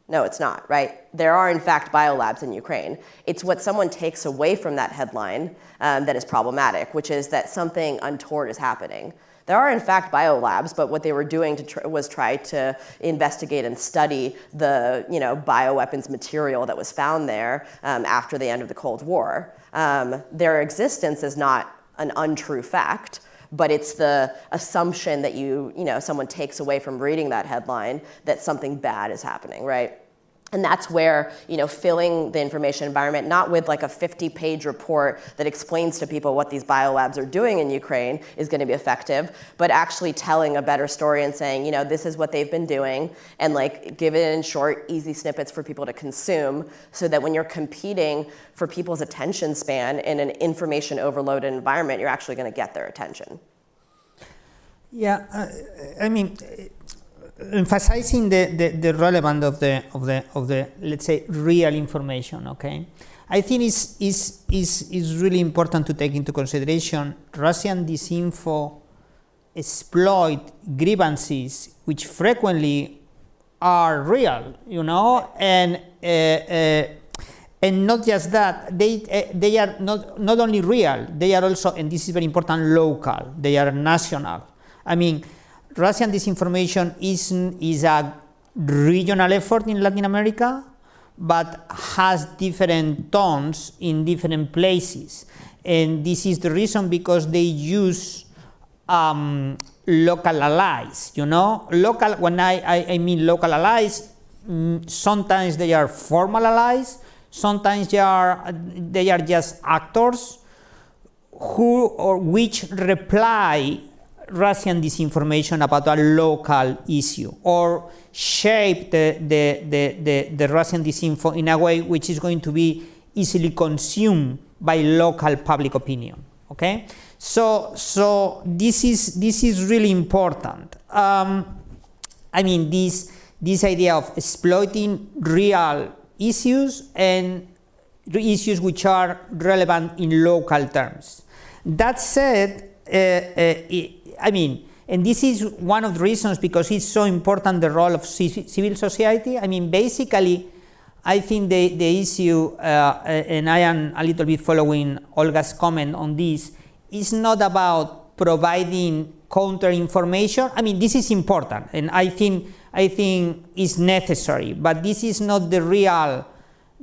No, it's not, right? There are, in fact, biolabs in Ukraine. It's what someone takes away from that headline that is problematic, which is that something untoward is happening. There are, in fact, biolabs, but what they were doing was try to investigate and study the bioweapons material that was found there after the end of the Cold War. Their existence is not an untrue fact, but it's the assumption that someone takes away from reading that headline that something bad is happening, right? And that's where, filling the information environment, not with like a 50-page report that explains to people what these biolabs are doing in Ukraine is going to be effective, but actually telling a better story and saying, this is what they've been doing, and like give it in short, easy snippets for people to consume, so that when you're competing for people's attention span in an information overloaded environment, you're actually going to get their attention. Yeah, emphasizing the relevance of the let's say real information, okay? I think is really important to take into consideration. Russian disinfo exploit grievances which frequently are real, and not just that, they are not only real, they are also, and this is very important, local. They are national. Russian disinformation is a regional effort in Latin America, but has different tones in different places. And this is the reason, because they use local allies, Local, when I mean local allies, sometimes they are formal allies, sometimes they are just actors which reply Russian disinformation about a local issue, or shape the Russian disinfo in a way which is going to be easily consumed by local public opinion. Okay, so this is really important. This idea of exploiting real issues and issues which are relevant in local terms. That said, and this is one of the reasons because it's so important, the role of civil society. Basically, I think the issue, and I am a little bit following Olga's comment on this, is not about providing counter information. This is important, and I think it's necessary, but this is not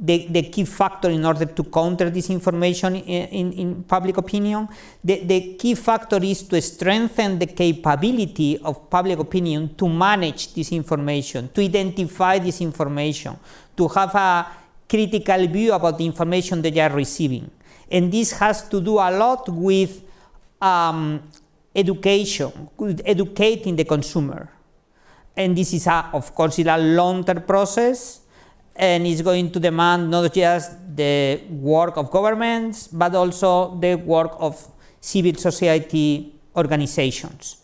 the key factor in order to counter this information in public opinion. The key factor is to strengthen the capability of public opinion to manage this information, to identify this information, to have a critical view about the information they are receiving. And this has to do a lot with education, with educating the consumer. And this is, of course, a long-term process, and it's going to demand not just the work of governments, but also the work of civil society organizations.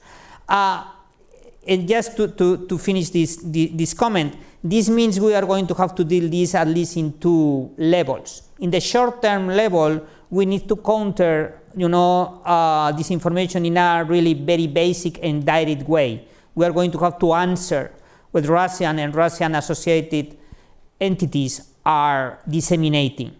and just to finish this comment, this means we are going to have to deal this at least in two levels. In the short-term level, we need to counter, disinformation in a really very basic and direct way. We are going to have to answer what Russian and Russian-associated entities are disseminating.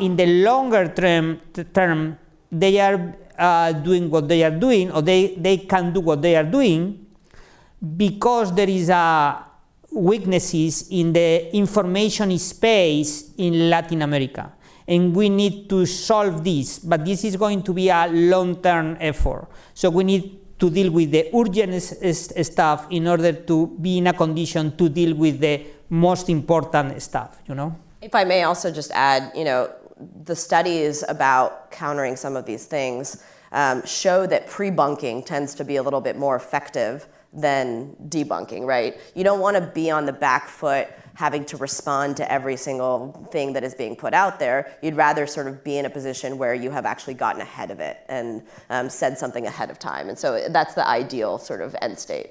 In the longer term, they are doing what they are doing, or they can do what they are doing, because there is weaknesses in the information space in Latin America. And we need to solve this, but this is going to be a long-term effort. So we need to deal with the urgent stuff in order to be in a condition to deal with the most important stuff, If I may also just add, the studies about countering some of these things show that pre-bunking tends to be a little bit more effective than debunking, right? You don't want to be on the back foot having to respond to every single thing that is being put out there. You'd rather sort of be in a position where you have actually gotten ahead of it and said something ahead of time. And so that's the ideal sort of end state.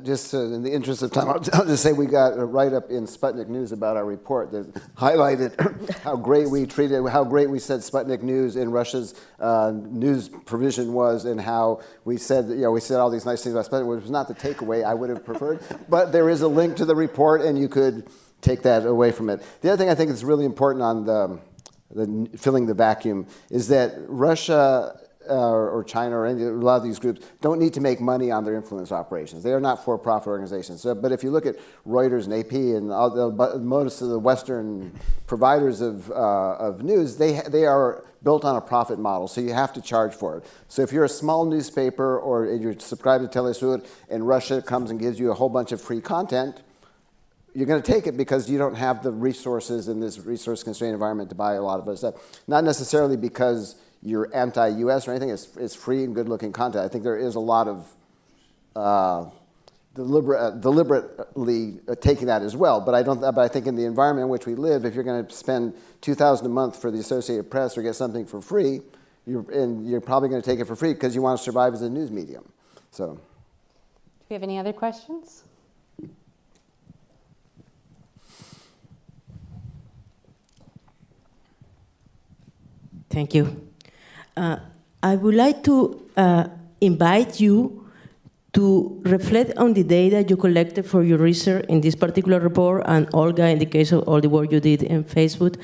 Just in the interest of time, I'll just say we got a write-up in Sputnik News about our report that highlighted how great we treated, how great we said Sputnik News in Russia's news provision was, and how we said, we said all these nice things about Sputnik, which was not the takeaway I would have preferred. But there is a link to the report, and you could take that away from it. The other thing I think is really important on the filling the vacuum is that Russia or China or a lot of these groups don't need to make money on their influence operations. They are not for-profit organizations. So, but if you look at Reuters and AP and most of the Western providers of news, they are built on a profit model, so you have to charge for it. So if you're a small newspaper or you're subscribed to Telesur and Russia comes and gives you a whole bunch of free content, you're going to take it because you don't have the resources in this resource-constrained environment to buy a lot of other stuff. Not necessarily because you're anti-U.S. or anything. It's free and good-looking content. I think there is a lot of deliberately taking that as well. But I think in the environment in which we live, if you're going to spend $2,000 a month for the Associated Press or get something for free, you're probably going to take it for free because you want to survive as a news medium. So, do we have any other questions? Thank you. I would like to invite you to reflect on the data you collected for your research in this particular report, and Olga, in the case of all the work you did in Facebook,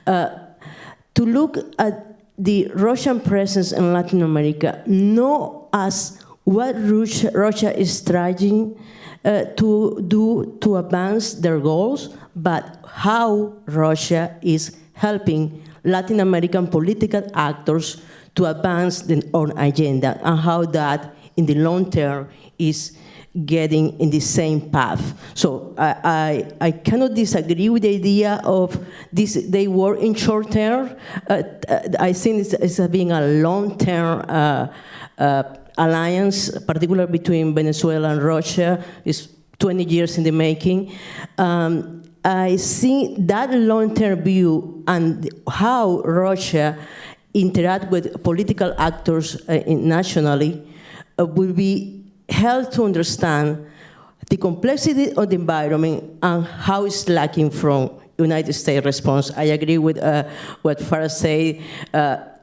to look at the Russian presence in Latin America, not as what Russia is trying to do to advance their goals, but how Russia is helping Latin American political actors to advance their own agenda, and how that in the long term is getting in the same path. So I cannot disagree with the idea of this. They work in short term. I think it's being a long-term alliance, particularly between Venezuela and Russia. It's 20 years in the making. I think that long-term view and how Russia interact with political actors nationally will be helped to understand the complexity of the environment and how it's lacking from United States response. I agree with what Farah said.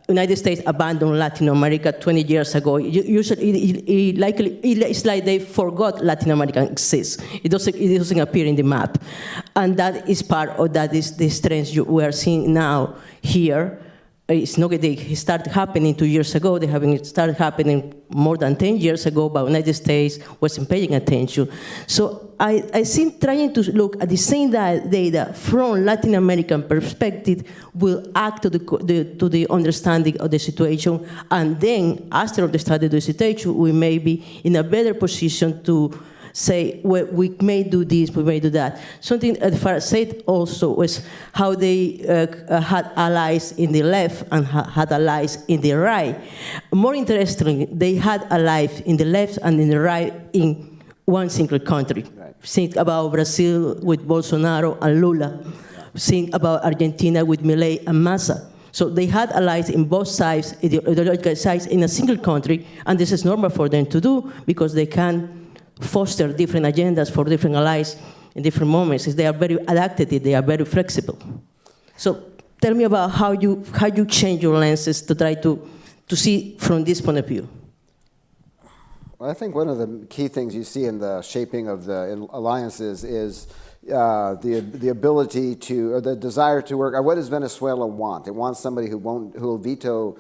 United States abandoned Latin America 20 years ago. It's like they forgot Latin America exists. It doesn't appear in the map. And that is part of that is the strength we are seeing now here. It's not that they started happening 2 years ago. They haven't started happening more than 10 years ago, but the United States wasn't paying attention. So I think trying to look at the same data from Latin American perspective will add to the understanding of the situation, and then after understanding the situation, we may be in a better position to say, well, we may do this, we may do that. Something that Farah said also was how they had allies in the left and had allies in the right. More interestingly, they had allies in the left and in the right in one single country. Right. Think about Brazil with Bolsonaro and Lula. Think about Argentina with Milei and Massa. So they had allies in both sides, ideological sides, in a single country, and this is normal for them to do because they can foster different agendas for different allies in different moments. They are very adapted, they are very flexible. So tell me about how you change your lenses to try to see from this point of view. Well, I think one of the key things you see in the shaping of the alliances is the ability to, or the desire to work. What does Venezuela want? It wants somebody who will veto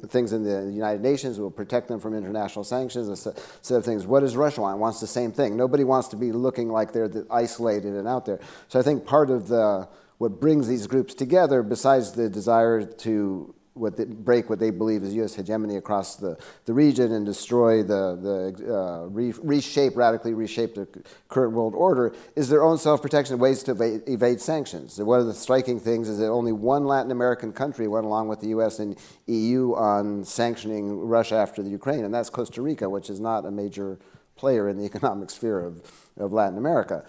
things in the United Nations, will protect them from international sanctions, a set of things. What does Russia want? It wants the same thing. Nobody wants to be looking like they're isolated and out there. So I think part of what brings these groups together, besides the desire to break what they believe is U.S. hegemony across the region and destroy radically reshape the current world order, is their own self-protection, ways to evade sanctions. So one of the striking things is that only one Latin American country went along with the U.S. and EU on sanctioning Russia after the Ukraine, and that's Costa Rica, which is not a major player in the economic sphere of Latin America.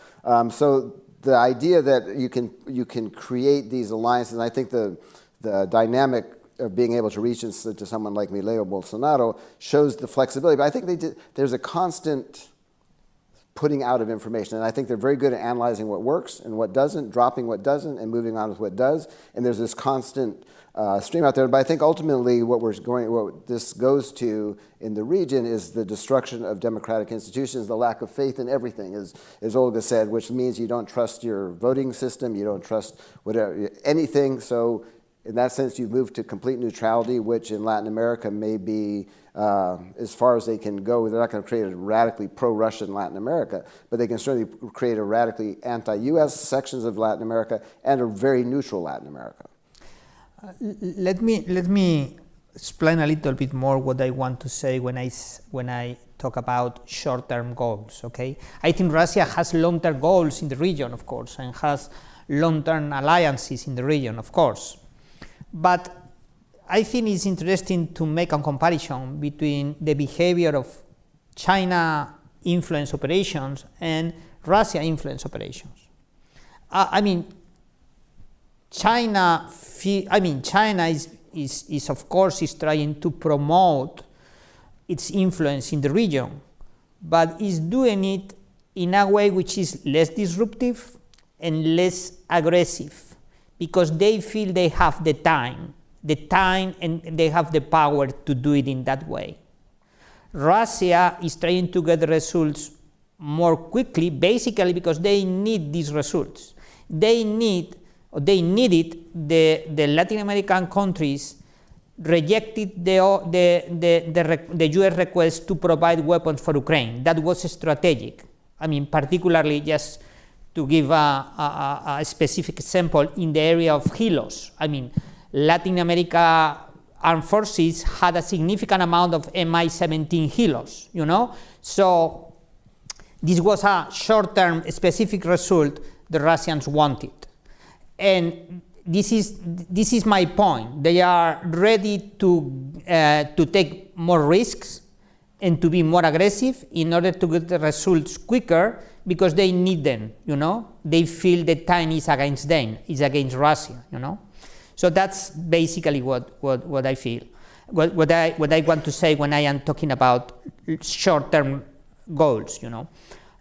So the idea that you can create these alliances, and I think the dynamic of being able to reach to someone like Milei or Bolsonaro shows the flexibility. But I think there's a constant putting out of information, and I think they're very good at analyzing what works and what doesn't, dropping what doesn't, and moving on with what does. And there's this constant stream out there. But I think ultimately what this goes to in the region is the destruction of democratic institutions, the lack of faith in everything, as Olga said, which means you don't trust your voting system, you don't trust anything. So in that sense, you've moved to complete neutrality, which in Latin America may be as far as they can go. They're not going to create a radically pro-Russian Latin America, but they can certainly create a radically anti-U.S. sections of Latin America and a very neutral Latin America. Let me explain a little bit more what I want to say when I talk about short-term goals. Okay, I think Russia has long-term goals in the region, of course, and has long-term alliances in the region, of course. But I think it's interesting to make a comparison between the behavior of China influence operations and Russia influence operations. China is of course trying to promote its influence in the region, but is doing it in a way which is less disruptive and less aggressive, because they feel they have the time and they have the power to do it in that way. Russia is trying to get the results more quickly, basically because they need these results. They needed the Latin American countries rejected the US request to provide weapons for Ukraine. That was strategic. Particularly just to give a specific example, in the area of Hilos. Latin America armed forces had a significant amount of Mi-17 Hilos, So this was a short-term specific result the Russians wanted. And this is my point. They are ready to take more risks and to be more aggressive in order to get the results quicker, because they need them, They feel the time is against them, is against Russia, So that's basically what I feel. What I want to say when I am talking about short-term goals,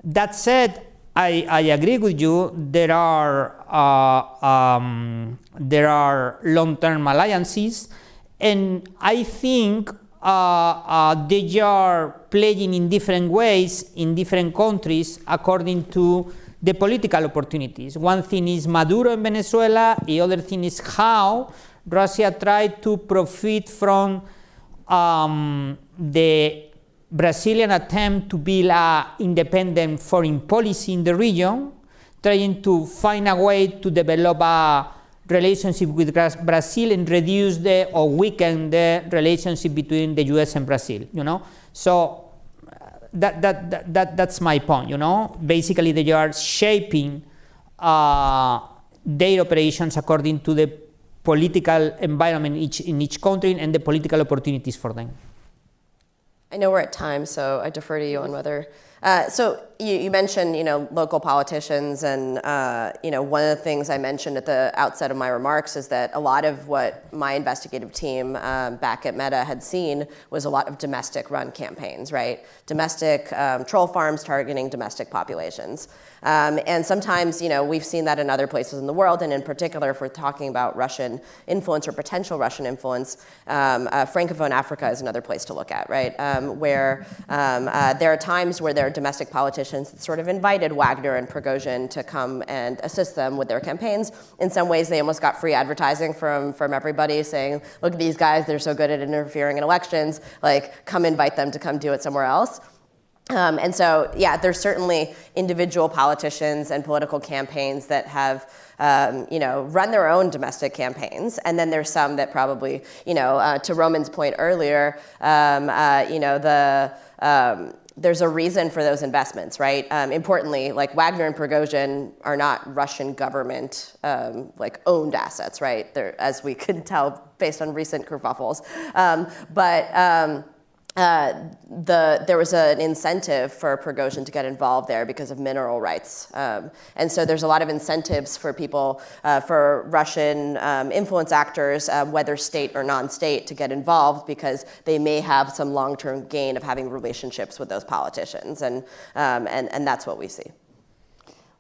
That said, I agree with you. There are long-term alliances, and I think they are playing in different ways in different countries according to the political opportunities. One thing is Maduro in Venezuela, the other thing is how Russia tried to profit from the Brazilian attempt to build an independent foreign policy in the region, trying to find a way to develop a relationship with Brazil and reduce or weaken the relationship between the US and Brazil, So that's my point, Basically, they are shaping their operations according to the political environment in each country and the political opportunities for them. I know we're at time, so I defer to you on whether So you mentioned, local politicians, and one of the things I mentioned at the outset of my remarks is that a lot of what my investigative team back at Meta had seen was a lot of domestic-run campaigns, right? Domestic troll farms targeting domestic populations. And sometimes, we've seen that in other places in the world, and in particular, if we're talking about Russian influence or potential Russian influence, Francophone Africa is another place to look at, right? Where there are times where there are domestic politicians that sort of invited Wagner and Prigozhin to come and assist them with their campaigns. In some ways, they almost got free advertising from everybody saying, look at these guys, they're so good at interfering in elections, like, come invite them to come do it somewhere else. And so, yeah, there's certainly individual politicians and political campaigns that have, run their own domestic campaigns. And then there's some that probably, to Roman's point earlier, there's a reason for those investments, right? Importantly, like Wagner and Prigozhin are not Russian government owned assets, right? They're, as we could tell based on recent kerfuffles. There was an incentive for Prigozhin to get involved there because of mineral rights. And so there's a lot of incentives for people, for Russian influence actors, whether state or non-state, to get involved because they may have some long-term gain of having relationships with those politicians. And that's what we see.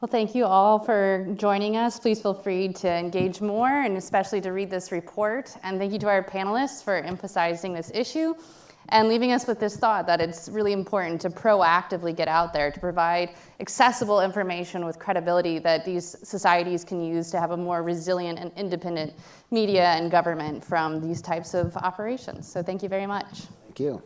Well, thank you all for joining us. Please feel free to engage more, and especially to read this report. And thank you to our panelists for emphasizing this issue and leaving us with this thought that it's really important to proactively get out there to provide accessible information with credibility that these societies can use to have a more resilient and independent media and government from these types of operations. So thank you very much. Thank you.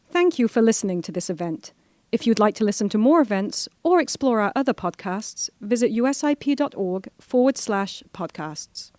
Thank you for listening to this event. If you'd like to listen to more events or explore our other podcasts, visit usip.org/podcasts.